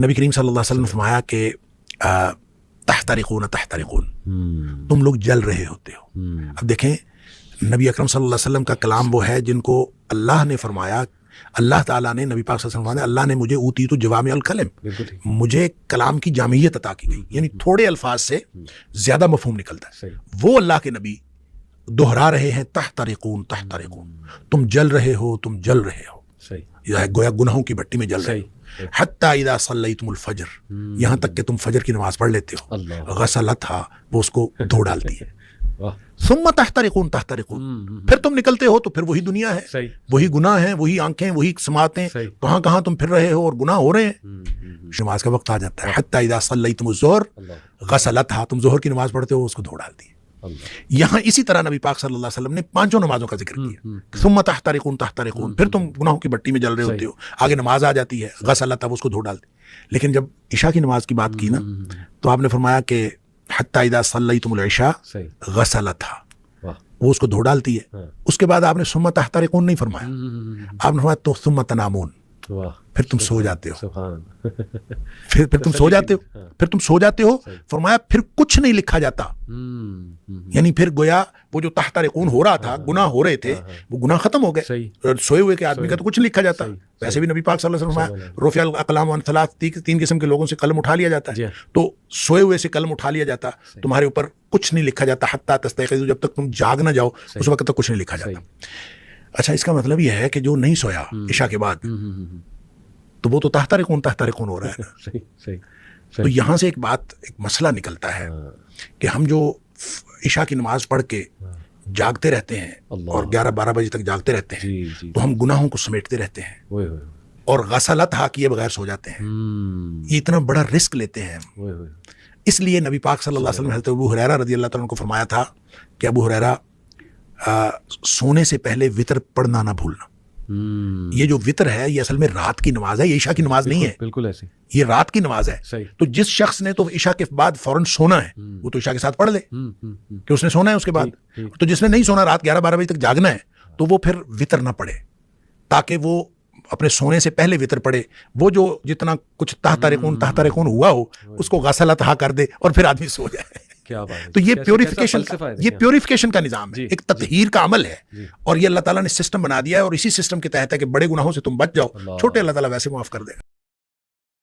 نبی کریم صلی اللہ علیہ وسلم نے فرمایا کہ تحترقون تحترقون، تم لوگ جل رہے ہوتے ہو۔ اب دیکھیں نبی اکرم صلی اللہ علیہ وسلم کا کلام وہ ہے جن کو اللہ نے فرمایا، اللہ تعالیٰ نے نبی پاک صلی اللہ علیہ وسلم فرمایا اللہ نے مجھے اوتیت جوامع الکلم، مجھے کلام کی جامعیت عطا کی گئی، یعنی تھوڑے الفاظ سے زیادہ مفہوم نکلتا ہے۔ وہ اللہ کے نبی دہرا رہے ہیں ہتحترقون تحترقون، تم جل رہے ہو، تم جل رہے ہو، گویا گناہوں کی بھٹی میں جل رہے ہو۔ حتی اذا صلیتم الفجر، یہاں تک کہ تم فجر کی نماز پڑھ لیتے ہو، غسلتھا، وہ اس کو دھو ڈالتی ہے۔ ثم تحترقون تحترقون، پھر تم نکلتے ہو تو پھر وہی دنیا ہے، وہی گناہ ہیں، وہی آنکھیں، وہی سماعتیں، کہاں کہاں تم پھر رہے ہو اور گناہ ہو رہے ہیں۔ نماز کا وقت آ جاتا ہے، حتی اذا صلیتم الظہر غسلتھا، تم ظہر کی نماز پڑھتے ہو، اس کو دھو ڈالتی ہے۔ یہاں اسی طرح نبی پاک صلی اللہ علیہ وسلم نے پانچوں نمازوں کا ذکر کیا، ثم تحترقون تحترقون، پھر تم گناہوں کی بٹی میں جل رہے ہوتے ہو، آگے نماز آ جاتی ہے غسلتھا، وہ اس کو دھو ڈالتی۔ لیکن جب عشاء کی نماز کی بات کی نا تو آپ نے فرمایا کہ حتی اذا صلیتم العشاء غسلتھا، وہ اس کو دھو ڈالتی ہے۔ اس کے بعد آپ نے ثم تحترقون نہیں فرمایا، آپ نے فرمایا تو ثم تنامون، پھر تم سو جاتے ہو، پھر تم سو جاتے ہو، پھر تم سو جاتے ہو۔ فرمایا پھر کچھ نہیں لکھا جاتا، یعنی پھر گویا وہ جو تحترقون ہو رہا تھا، گناہ ہو رہے تھے، وہ گناہ ختم ہو گئے۔ سوئے ہوئے کے آدمی کا تو کچھ نہیں لکھا جاتا۔ ویسے بھی نبی پاک صلی اللہ علیہ وسلم فرمایا رفع الاقلام عن ثلاث، تین قسم کے لوگوں سے قلم اٹھا لیا جاتا ہے، تو سوئے ہوئے سے قلم اٹھا لیا جاتا، تمہارے اوپر کچھ نہیں لکھا جاتا حتی تستيقظوا، جب تک تم جاگ نہ جاؤ اس وقت تک کچھ نہیں لکھا جاتا۔ اچھا، اس کا مطلب یہ ہے کہ جو نہیں سویا عشاء کے بعد تو وہ تو تحترقون تحترقون ہو رہا ہے۔ تو یہاں سے ایک مسئلہ نکلتا ہے کہ ہم جو عشاء کی نماز پڑھ کے جاگتے رہتے ہیں اور 11-12 بجے تک جاگتے رہتے ہیں تو ہم گناہوں کو سمیٹتے رہتے ہیں اور غسلتھا کیے بغیر سو جاتے ہیں۔ یہ اتنا بڑا رسک لیتے ہیں ہم۔ اس لیے نبی پاک صلی اللہ علیہ وسلم حضرت ابو ہریرہ رضی اللہ تعالیٰ عنہ کو فرمایا تھا کہ ابو ہریرہ سونے سے پہلے وتر پڑھنا نہ بھولنا۔ یہ جو وتر ہے یہ اصل میں رات کی نماز ہے، یہ عشاء کی نماز نہیں ہے، بالکل ایسے یہ رات کی نماز ہے۔ تو جس شخص نے تو عشاء کے بعد فوراً سونا ہے وہ تو عشاء کے ساتھ پڑھ لے کہ اس نے سونا ہے اس کے بعد، تو جس نے نہیں سونا، رات 11-12 بجے تک جاگنا ہے، تو وہ پھر وتر نہ پڑھے تاکہ وہ اپنے سونے سے پہلے وتر پڑھے۔ وہ جو جتنا کچھ تحترقون ہوا ہو اس کو غسلتھا کر دے اور پھر آدمی سو جائے۔ تو یہ پیوریفیکیشن کا نظام ہے، ایک تطہیر کا عمل ہے، اور یہ اللہ تعالیٰ نے سسٹم بنا دیا ہے، اور اسی سسٹم کے تحت ہے کہ بڑے گناہوں سے تم بچ جاؤ، چھوٹے اللہ تعالیٰ ویسے معاف کر دے گا۔